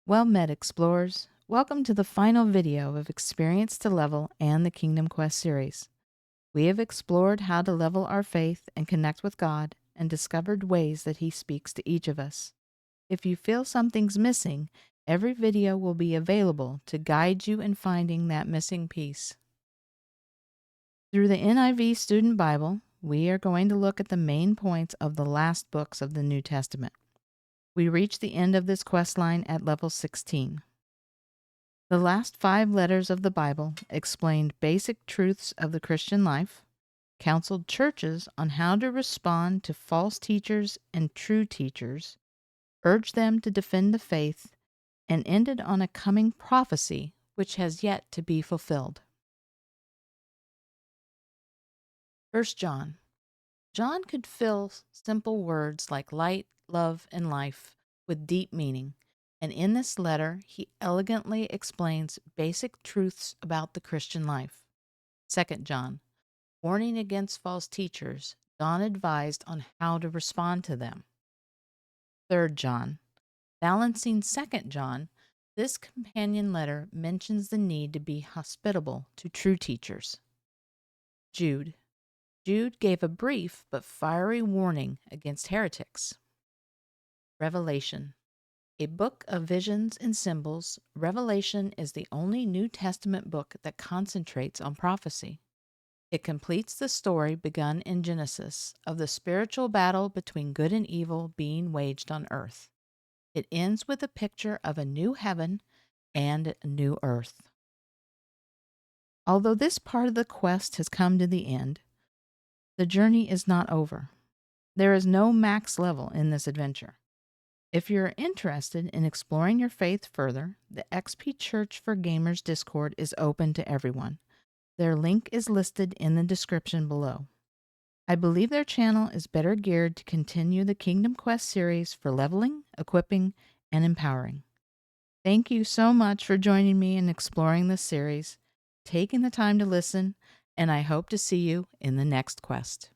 Well met, explorers. Welcome to the final video of Experience to Level and the Kingdom Quest series. We have explored how to level our faith and connect with God and discovered ways that He speaks to each of us. If you feel something's missing, every video will be available to guide you in finding that missing piece. Through the NIV Student Bible, we are going to look at the main points of the last books of the New Testament. We reach the end of this quest line at level 16. The last 5 letters of the Bible explained basic truths of the Christian life, counseled churches on how to respond to false teachers and true teachers, urged them to defend the faith, and ended on a coming prophecy which has yet to be fulfilled. 1 John. John could fill simple words like light, love, and life with deep meaning. And in this letter, he elegantly explains basic truths about the Christian life. 2 John, warning against false teachers, John advised on how to respond to them. 3 John, balancing 2 John, this companion letter mentions the need to be hospitable to true teachers. Jude gave a brief but fiery warning against heretics. Revelation. A book of visions and symbols, Revelation is the only New Testament book that concentrates on prophecy. It completes the story begun in Genesis of the spiritual battle between good and evil being waged on earth. It ends with a picture of a new heaven and a new earth. Although this part of the quest has come to the end, the journey is not over. There is no max level in this adventure. If you're interested in exploring your faith further, the XP Church for Gamers Discord is open to everyone. Their link is listed in the description below. I believe their channel is better geared to continue the Kingdom Quest series for leveling, equipping, and empowering. Thank you so much for joining me in exploring this series, taking the time to listen, and I hope to see you in the next quest.